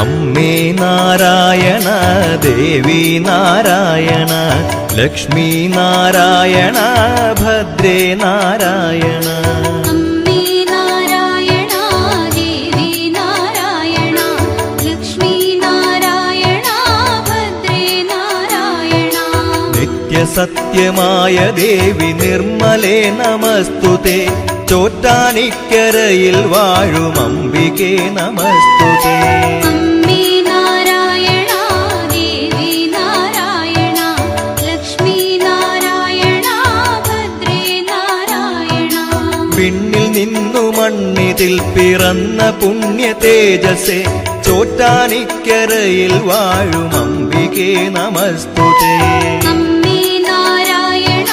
അമ്മേ നാരായണ ദേവി നാരായണ ലക്ഷ്മി നാരായണ ഭദ്രേ നാരായണ. അമ്മേ നാരായണ ദേവി നാരായണ ലക്ഷ്മി നാരായണ ഭദ്രേ നാരായണ. നിത്യസത്യമായ ദേവി നിർമ്മലേ നമസ്തുതേ. ചോറ്റാനിക്കരയിൽ വാഴും അംബികേ നമസ്തുതേ. അമ്മേ നാരായണ ദേവി നാരായണ ലക്ഷ്മി നാരായണ ഭദ്രേ നാരായണ. പിന്നിൽ നിന്നു മണ്ണിതിൽ പിറന്ന പുണ്യ തേജസ്സേ. ചോറ്റാനിക്കരയിൽ വാഴും അംബികേ നമസ്തുതേ. അമ്മേ നാരായണ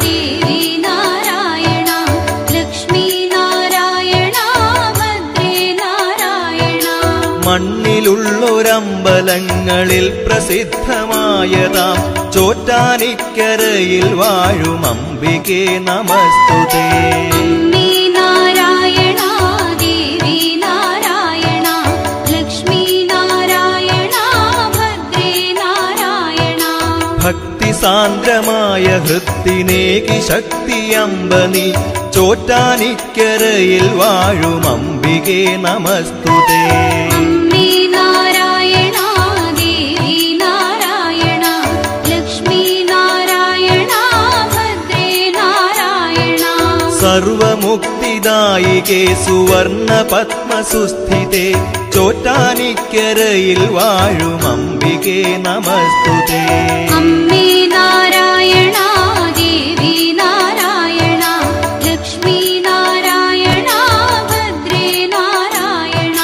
ദേവി നാരായണ ലക്ഷ്മി നാരായണ ഭദ്രേ നാരായണ. മണ്ണിലുള്ളൊരമ്പലങ്ങളിൽ പ്രസിദ്ധമായതാം ചോറ്റാനിക്കരയിൽ വാഴും അംബികേ നമസ്തുതേ. അമ്മേ നാരായണ ദേവി നാരായണ ലക്ഷ്മി നാരായണ ഭദ്രേ നാരായണ. ഭക്തി സാന്ദ്രമായ ഹൃത്തിനേകി ശക്തി അമ്പനി. ചോറ്റാനിക്കരയിൽ വാഴും അംബികേ നമസ്തുതേ. അമ്മേ നാരായണ ദേവി നാരായണ ലക്ഷ്മി നാരായണ ഭദ്രേ നാരായണ. സർവമുക്തിദായികേ സുവർണ പത്മസുസ്ഥിതേ. ചോറ്റാനിക്കരയിൽ വാഴും അംബികേ നമസ്തുതേ. അമ്മേ നാരായണ ദേവി നാരായണ ലക്ഷ്മി നാരായണ ഭദ്രേ നാരായണ.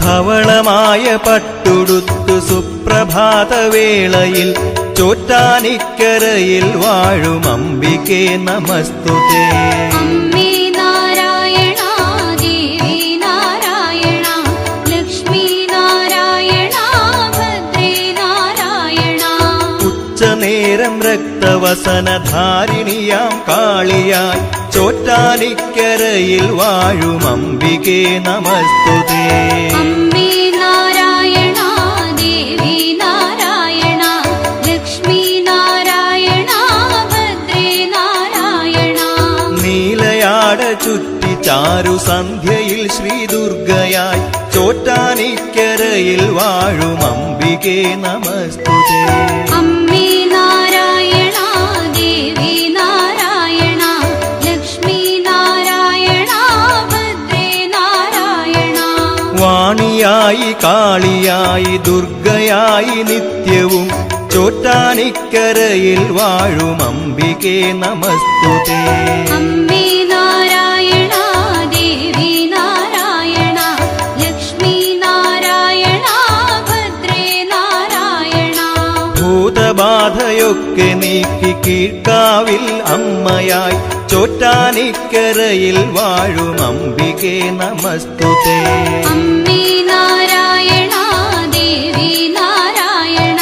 ധവളമായ പട്ടുടുത്തു സുപ്രഭാതവേളയിൽ ചോറ്റാനിക്കരയിൽ വാഴും അംബികേ നമസ്തുതേ. അമ്മേ നാരായണ ദേവി നാരായണ ലക്ഷ്മി നാരായണ ഭദ്രേ നാരായണ. ഉച്ചനേരം രക്തവസനധാരിണിയാം കാളിയായി ചോറ്റാനിക്കരയിൽ വാഴും അംബികേ നമസ്തുതേ. അമ്മേ നാരായണ ദേവി നാരായണ ലക്ഷ്മി നാരായണ ഭദ്രേ നാരായണ. നീലയാട ചുറ്റി ചാരു സന്ധ്യയിൽ ശ്രീദുർഗയായി ചോറ്റാനിക്കരയിൽ വാഴും അംബികേ നമസ്തുതേ. അമ്മേ നാരായണ ദേവി നാരായണ ലക്ഷ്മി നാരായണ ഭദ്രേ നാരായണ. വാണിയായി കാളിയായി ദുർഗയായി നിത്യവും ചോറ്റാനിക്കരയിൽ വാഴും അംബികേ നമസ്തുതേ. അമ്മേ നാരായണ ദേവി നാരായണ ലക്ഷ്മി നാരായണ ഭദ്രേ നാരായണ. ഭൂതബാധയൊക്കെ നീക്കി കീഴ്ക്കാവിൽ അമ്മയായി ചോറ്റാനിക്കരയിൽ വാഴും അംബികേ നമസ്തുതേ. അമ്മേ നാരായണ ദേവി നാരായണ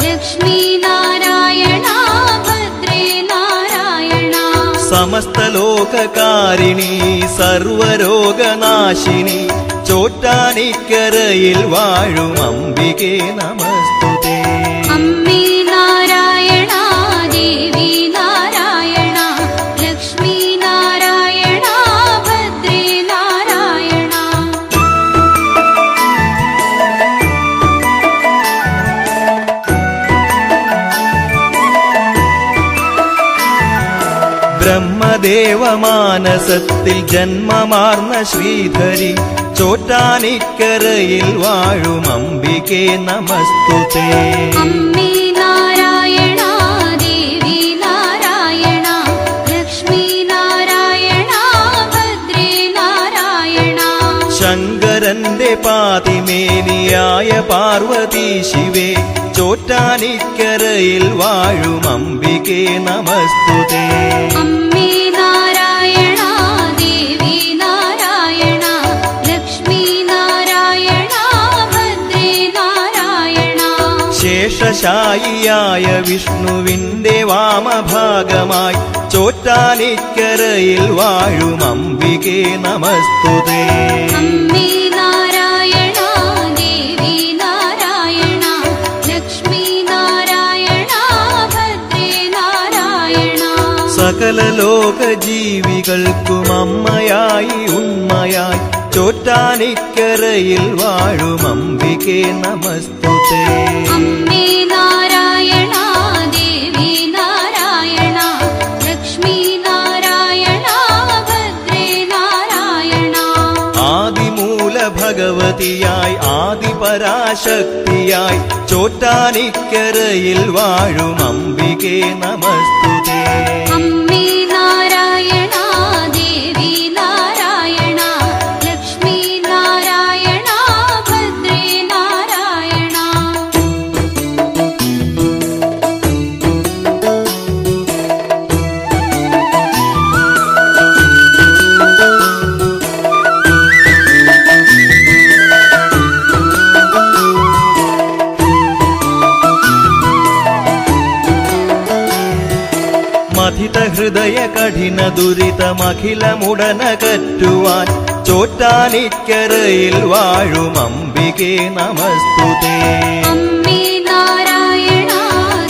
ലക്ഷ്മി നാരായണ ഭദ്രേ നാരായണ. സമസ്ത ലോകകാരിണി സർവരോഗനാശിനി ചോറ്റാനിക്കരയിൽ വാഴും അംബികേ നമസ്തുതേ. അമ്മേ നാരായണ ദേവി നാരായണ ലക്ഷ്മി നാരായണ ഭദ്രേ നാരായണ. ബ്രഹ്മദേവമാനസത്തിൽ ജന്മമാർന്ന ശ്രീധരി ചോറ്റാനിക്കരയിൽ വാഴും അംബികേ നമസ്തുതേ. അമ്മേ നാരായണ ദേവി നാരായണ ലക്ഷ്മി നാരായണ ഭദ്രേ നാരായണ. ശങ്കരന്റെ പാതിമേനിയായ പാർവതി ശിവേ ചോറ്റാനിക്കരയിൽ വാഴും അംബികേ നമസ്തുതേ. അമ്മേ നാരായണ ദേവി ശേഷായിയായ വിഷ്ണുവിന്റെ വാമഭാഗമായി ചോറ്റാനിക്കരയിൽ വാഴും അംബികേ നമസ്തുതേ. അമ്മേ നാരായണ ദേവി നാരായണ ലക്ഷ്മി നാരായണ ഭദ്രേ നാരായണ. സകല ലോക ജീവികൾക്കും അമ്മയായി ഉണ്മയായി ചോറ്റാനിക്കരയിൽ വാഴും അംബികേ നമസ്തുതേ. അമ്മേ നാരായണ ദേവി നാരായണ ലക്ഷ്മി നാരായണ ഭദ്രേ നാരായണ. ആദിമൂല ഭഗവതിയായി ആദിപരാശക്തിയായി ചോറ്റാനിക്കരയിൽ വാഴും അംബികേ നമസ്തുതേ. അമ്മേ നാരായണ ദേവി നാരായണ ലക്ഷ്മി നാരായണ ഭദ്രേ നാരായണ. മഥിത ഹൃദയ കഠിന ദുരിതമഖിലമുടനകറ്റുവാൻ ചോറ്റാനിക്കരയിൽ വാഴും അംബികേ നമസ്തുതേ. അമ്മേ നാരായണ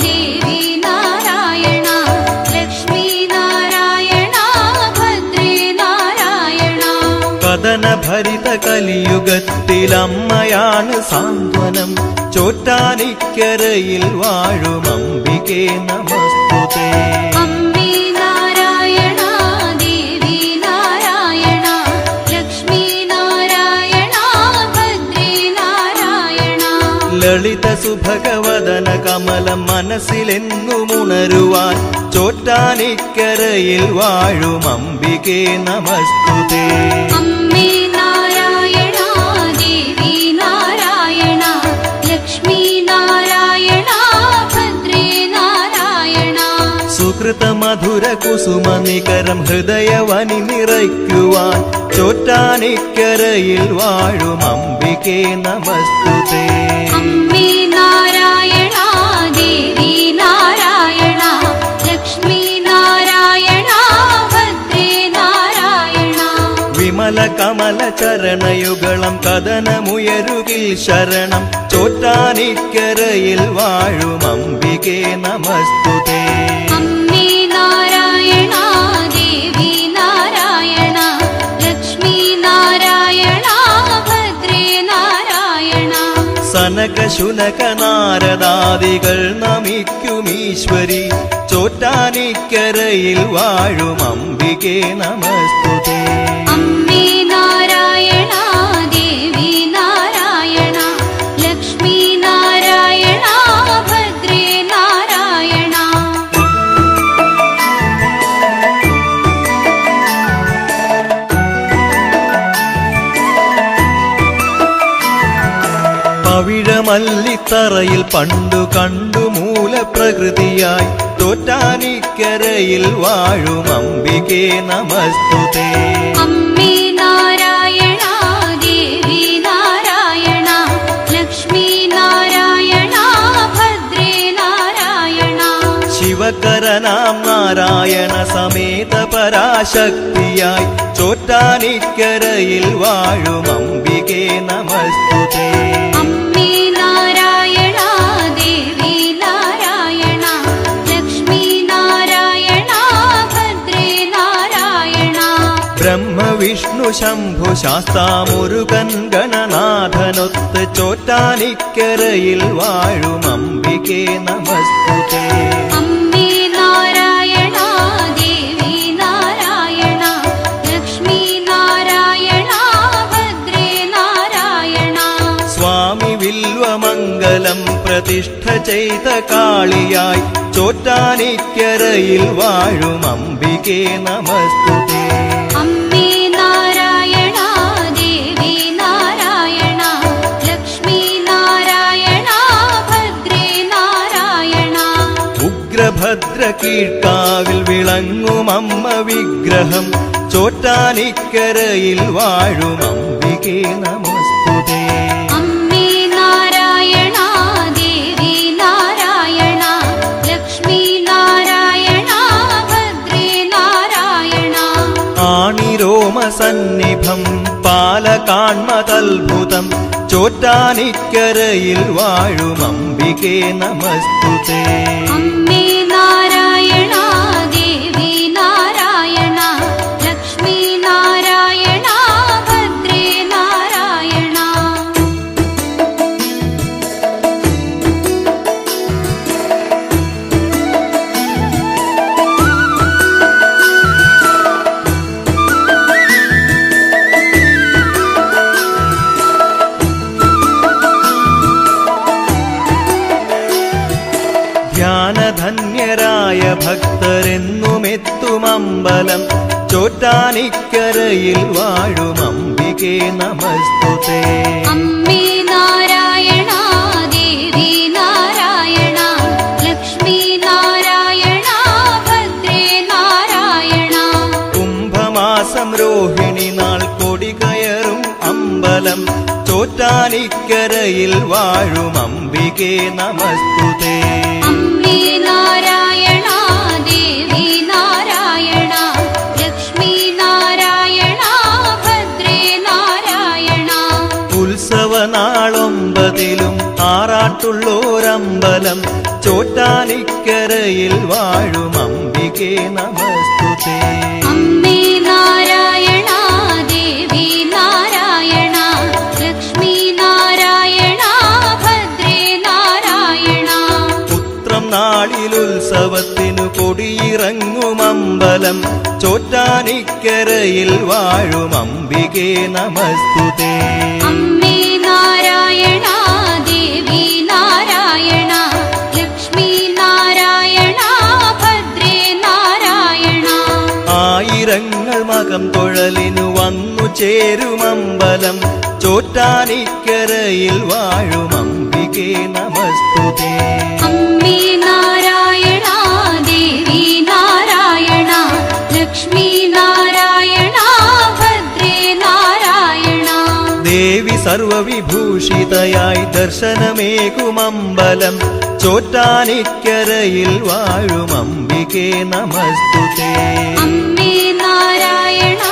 ദേവി നാരായണ ലക്ഷ്മി നാരായണ ഭദ്രേ നാരായണ. കഥന ഭരിത കലിയുഗത്തിൽ അമ്മയാണ് സാന്ത്വനം ചോറ്റാനിക്കരയിൽ വാഴും അംബികേ നമസ്തുതേ. അമ്മേ നാരായണ ദേവി നാരായണ ലക്ഷ്മി നാരായണ ഭദ്രേ നാരായണ. ലളിത സുഭഗവദന കമലം മനസ്സിലെന്നുമുണരുവാൻ ചോറ്റാനിക്കരയിൽ വാഴും അംബികേ നമസ്തുതേ. അമ്മേ നാരായണ ദേവി നാരായണ ലക്ഷ്മി നാരായണ ഭദ്രേ നാരായണ. സുകൃത മധുര കുസുമ നികരം ഹൃദയവനി നിറയ്ക്കുവാൻ ചോറ്റാനിക്കരയിൽ വാഴും അംബികേ നമസ്തുതേ. അമ്മേ നാരായണ ദേവി നാരായണ ലക്ഷ്മി നാരായണ ഭദ്രേ നാരായണ. വിമല കമല ചരണയുഗളം കഥനമുയരുകിൽ ശരണം ചോറ്റാനിക്കരയിൽ വാഴും അംബികേ നമസ്തുതേ. അമ്മേ നാരായണ ദേവി നാരായണ ലക്ഷ്മി നാരായണ ഭദ്രേ നാരായണ. സനക ശുനക നാരദാദികൾ നമിക്കുമീശ്വരി ചോറ്റാനിക്കരയിൽ വാഴും അംബികേ നമസ്തുതേ. അമ്മേ നാരായണ ദേവി നാരായണ ലക്ഷ്മി നാരായണ ഭദ്രേ നാരായണ. പവിഴമല്ലിത്തറയിൽ പണ്ടു കണ്ടു മൂലപ്രകൃതിയായി ചോറ്റാനിക്കരയിൽ വാഴും അംബികേ നമസ്തുതേ. അമ്മേ നാരായണ ദേവി നാരായണ ലക്ഷ്മി നാരായണ ഭദ്രേ നാരായണ. ശിവകരനാം നാരായണ സമേത പരാശക്തിയായി ചോറ്റാനിക്കരയിൽ വാഴും അംബികേ നമസ്തുതേ. അമ്മേ നാരായണ ദേവി നാരായണ ലക്ഷ്മി നാരായണ ഭദ്രേ നാരായണ. ബ്രഹ്മവിഷ്ണു ശംഭു ശാസ്താമുരുകൻ ഗണനാഥനൊത്ത് ചോറ്റാനിക്കരയിൽ വാഴും അംബികേ നമസ്തുതേ. അമ്മേ നാരായണ ദേവി നാരായണ ലക്ഷ്മി നാരായണ ഭദ്രേ നാരായണ. സ്വാമി വില്വമംഗലം പ്രതിഷ്ഠ ചെയ്ത കാളിയായി ചോറ്റാനിക്കരയിൽ വാഴും അംബികേ നമസ്തുതേ. അമ്മേ നാരായണ ദേവി നാരായണ ലക്ഷ്മി നാരായണ ഭദ്രേ നാരായണ. ഉഗ്രഭദ്ര കീഴ്ക്കാവിൽ വിളങ്ങും അമ്മ വിഗ്രഹം ചോറ്റാനിക്കരയിൽ വാഴും അംബികേ നമസ്തുതേ. അമ്മേ നാരായണ ദേവി നാരായണ ആണിരോമസന്നിഭം പാലകാൺമതത്ഭുതം ചോറ്റാനിക്കരയിൽ വാഴും അംബികേ നമസ്തുതേ. അമ്മേ നാരായണ ദേവി നാരായണ ലക്ഷ്മി നാരായണ ഭദ്രേ നാരായണ. ധ്യാനധന്യരായ ഭക്തരെന്നുമെത്തുമമ്പലം ചോറ്റാനിക്കരയിൽ വാഴും അംബികേ നമസ്തുതേ. അമ്മേ നാരായണ ദേവി നാരായണ ലക്ഷ്മി നാരായണ ഭദ്രേ നാരായണ. കുംഭമാസം രോഹിണി നാൾ കൊടി കയറും അമ്പലം ചോറ്റാനിക്കരയിൽ വാഴും അംബികേ നമസ്തുതേ. അമ്മേ നാരായണ ദേവി നാരായണ ലക്ഷ്മി നാരായണ ഭദ്രേ നാരായണ. ഉത്സവനാളൊമ്പതിലും ആറാട്ടുള്ളോരമ്പലം ചോറ്റാനിക്കരയിൽ വാഴും അംബികേ നമസ്തുതേ. അമ്മേ നാരായണ ദേവി നാരായണ ലക്ഷ്മി നാരായണ ഭദ്രേ നാരായണ. പുത്രം നാളിലുത്സവത്തിനു കൊടിയിറങ്ങുമമ്പലം ചോറ്റാനിക്കരയിൽ വാഴും അംബികേ നമസ്തുതേ. അമ്മേ നാരായണ ദേവി നാരായണ ലക്ഷ്മി നാരായണ ഭദ്രേ നാരായണ. ആയിരങ്ങൾ മകം തൊഴലിനു വന്നു ചേരുമമ്പലം ചോറ്റാനിക്കരയിൽ വാഴും അംബികേ നമസ്തുതേ. അമ്മേ നാരായണ ദേവി നാരായണ ലക്ഷ്മി നാരായണ ഭദ്രേ നാരായണ. ദേവി സർവവിഭൂഷിതയായി ദർശനമേകുമമ്പലം ചോറ്റാനിക്കരയിൽ വാഴും അംബികേ നമസ്തുതേ. അമ്മേ നാരായണ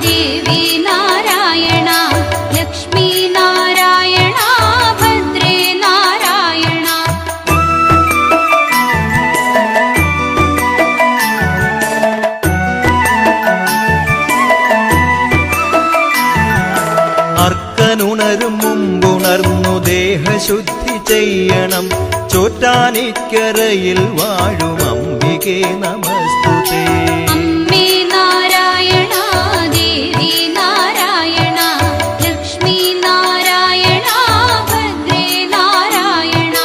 ദേവി നാരായണ ലക്ഷ്മി നാരായണ ഭദ്രേ നാരായണ. അർക്കനുണരും മുമ്പുണർന്നു ദേഹശുദ്ധി ചെയ്യണം ചോറ്റാനിക്കരയിൽ വാഴും അംബികേ നമസ്തുതേ. അമ്മേ നാരായണ ദേവി നാരായണ ലക്ഷ്മി നാരായണ ഭദ്രേ നാരായണ.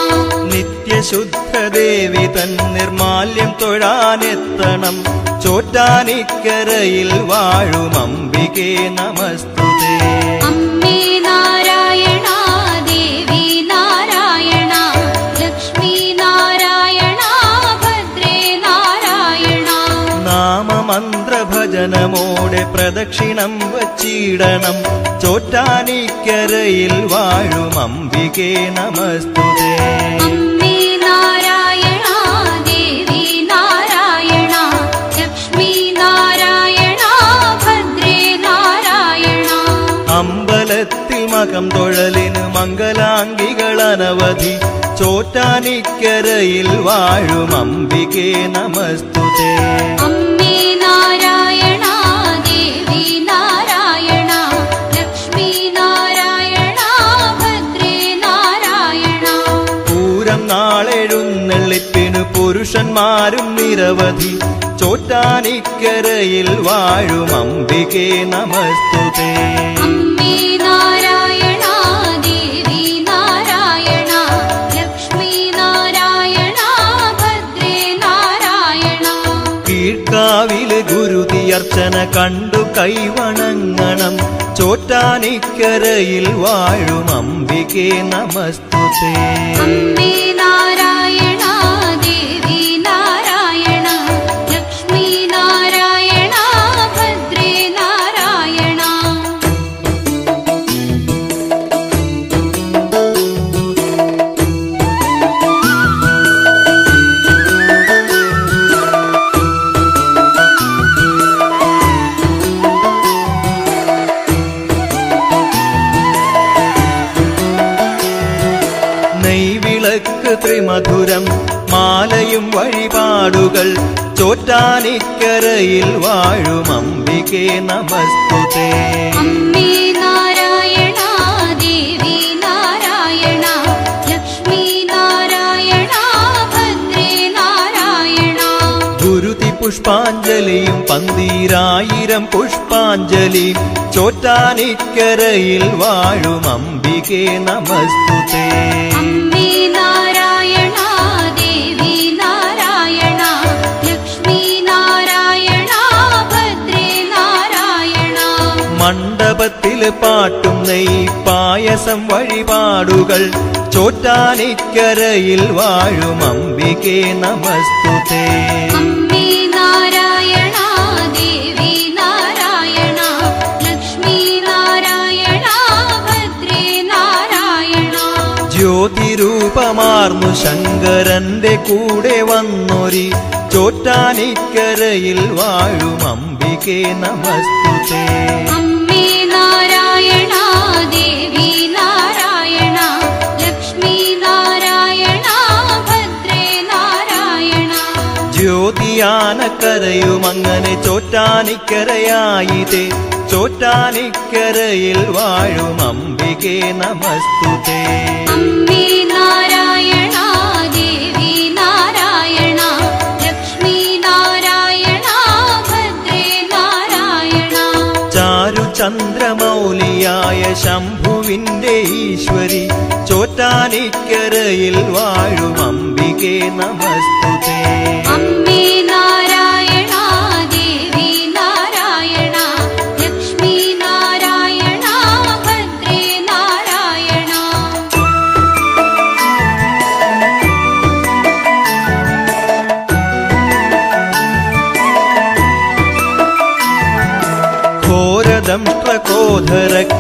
നിത്യശുദ്ധദേവി തൻ നിർമാല്യം തൊഴാനെത്തണം ചോറ്റാനിക്കരയിൽ വാഴും അംബികേ നമസ്തുതേ. അമ്മേ നാരായണ ദേവി നാരായണ ലക്ഷ്മി നാരായണ ഭദ്രേ നാരായണ. നാമമന്ത്രഭജനമോടെ പ്രദക്ഷിണം വച്ചിടണം ചോറ്റാനിക്കരയിൽ വാഴും അംബികേ നമസ്തുതേ. അമ്മേ നാരായണ ദേവി നാരായണ ലക്ഷ്മി നാരായണ ഭദ്രേ നാരായണ. അമ്പലത്തിൽ മകം തൊഴലിന് മംഗലാംഗികൾ അനവധി ചോറ്റാനിക്കരയിൽ വാഴും അംബികേ നമസ്തുതേ. അമ്മേ നാരായണ ദേവി നാരായണ ലക്ഷ്മി നാരായണ ഭദ്രേ നാരായണ. പൂരം നാളെഴുന്നള്ളിപ്പിനു പുരുഷന്മാരും നിരവധി ചോറ്റാനിക്കരയിൽ വാഴും അംബികേ നമസ്തുതേ. അമ്മേ നാരായണ ദേവി നാരായണ ലക്ഷ്മി നാരായണ ഭദ്രേ നാരായണ. കീഴ്ക്കാവിലെ ഗുരുതിയർച്ചന കണ്ടു കൈവണങ്ങണം ചോറ്റാനിക്കരയിൽ വാഴും അംബികേ നമസ്തുതേ. അമ്മേ നാരായണ ദേവി നാരായണ ലക്ഷ്മി നാരായണ ഭദ്രേ നാരായണ. ത്രിമധുരം മാലയും വഴിപാടുകൾ ചോറ്റാനിക്കരയിൽ വാഴും അംബികേ നമസ്തുതേ. അമ്മേ നാരായണ ദേവി നാരായണ ലക്ഷ്മി നാരായണ ഭദ്രേ നാരായണ. ഗുരുതി പുഷ്പാഞ്ജലിയും 12000 പുഷ്പാഞ്ജലിയും ചോറ്റാനിക്കരയിൽ വാഴും അംബികേ നമസ്തുതേ. അമ്മേ നാരായണ ദേവി നാരായണ ലക്ഷ്മി നാരായണ ഭദ്രേ നാരായണ. മണ്ഡപത്തിൽ പാട്ടും നെയ് പായസം വഴിപാടുകൾ ചോറ്റാനിക്കരയിൽ വാഴും അംബികേ നമസ്തുതേ. അമ്മേ നാരായണ ദേവി നാരായണ ലക്ഷ്മി നാരായണ ഭദ്രേ നാരായണ. ജ്യോതിരൂപമാർന്നു ശങ്കരന്റെ കൂടെ വന്നൊരി ചോറ്റാനിക്കരയിൽ വാഴും അംബികേ നമസ്തുതേ. അമ്മേ നാരായണ ദേവി നാരായണ ലക്ഷ്മി നാരായണ ഭദ്രേ നാരായണ. ജ്യോതിയാനക്കരയുമങ്ങനെ ചോറ്റാനിക്കരയായിതേ ചോറ്റാനിക്കരയിൽ വാഴും അംബികേ നമസ്തുതേ. അമ്മേ നാരായണ ദേവി നാരായണ ലക്ഷ്മി നാരായണ ഭദ്രേ നാരായണ. ചാരുചന്ദ്രമൗലിയായ ശംഭുവിന്റെ ഈശ്വരി ചോറ്റാനിക്കരയിൽ വാഴും അംബികേ നമസ്തുതേ. അമ്മേ നാരായണ ദേവി നാരായണ ലക്ഷ്മി നാരായണ ഭദ്രേ നാരായണ.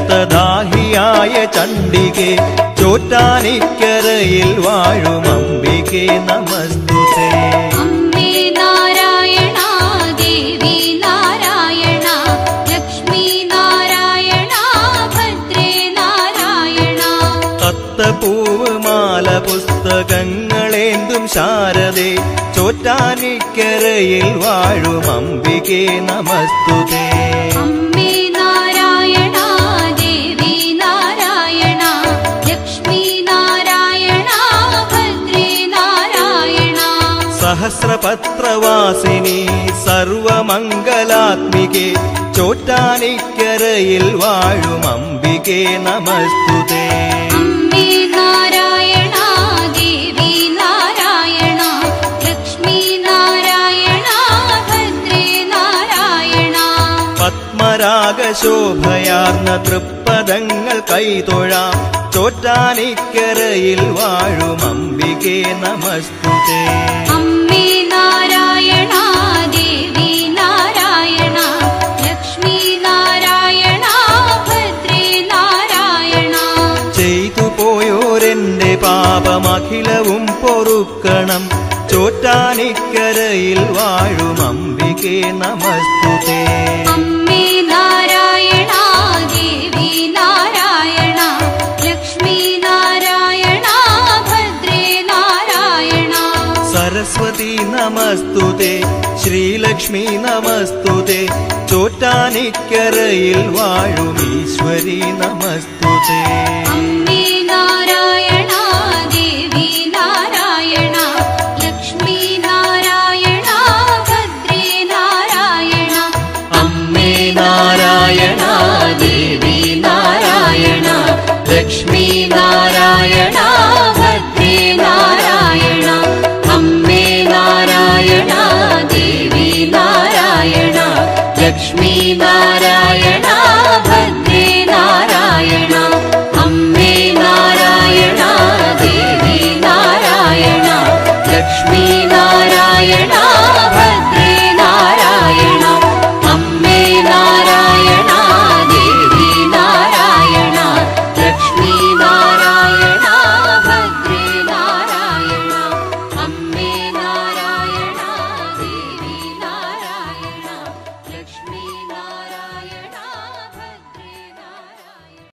ഘോരദംഷ്ട്രക്രോധരക്തദാഹിയായ ചണ്ഡികേ ചോറ്റാനിക്കരയിൽ വാഴും അംബികേ നമസ്തുതേ. അമ്മേ നാരായണ ദേവി നാരായണ ലക്ഷ്മി നാരായണ ഭദ്രേ നാരായണ. തത്തപ്പൂവ് മാല പുസ്തകങ്ങളേന്തും ശാരദേ ചോറ്റാനിക്കരയിൽ വാഴും അംബികേ നമസ്തുതേ. അമ്മേ നാരായണ ദേവി നാരായണ ലക്ഷ്മി നാരായണ ഭദ്രേ നാരായണ. സഹസ്രപത്രവാസിനി സർവമംഗലാത്മികേ ചോറ്റാനിക്കരയിൽ വാഴും അംബികേ നമസ്തുതേ. അമ്മേ നാരായണ ദേവി നാരായണ ലക്ഷ്മി നാരായണ ഭദ്രേ നാരായണ. പത്മരാഗശോഭയാർന്ന തൃപ്പദങ്ങൾ കൈതൊഴാം ചോറ്റാനിക്കരയിൽ വാഴും അംബികേ നമസ്തുതേ. അമ്മേ നാരായണ ദേവി നാരായണ ലക്ഷ്മി നാരായണ ഭദ്രേ നാരായണ. ചെയ്തു പോയോരെന്റെ പാപമഖിലവും പൊറുക്കണം ചോറ്റാനിക്കരയിൽ വാഴും അംബികേ നമസ്തുതേ. അമ്മേ നാരായണ ദേവി നാരായണ ലക്ഷ്മി നാരായണ ഭദ്രേ നാരായണ. സരസ്വതി നമസ്തുതേ ശ്രീലക്ഷ്മി നമസ്തുതേ ചോറ്റാനിക്കരയിൽ വാഴും ഈശ്വരി നമസ്തുതേ. അമ്മേ നാരായണ ദേവി നാരായണ ലക്ഷ്മി നാരായണ ഭദ്രേ നാരായണ. അമ്മേ നാരായണ ദേവി നാരായണ ലക്ഷ്മി നാരായണ ഭദ്രേ നാരായണ. അമ്മേ നാരായണ ദേവി നാരായണ ലക്ഷ്മി നാരായണ ഭദ്രേ നാരായണ. അമ്മേ നാരായണ ദേവി നാരായണ ലക്ഷ്മി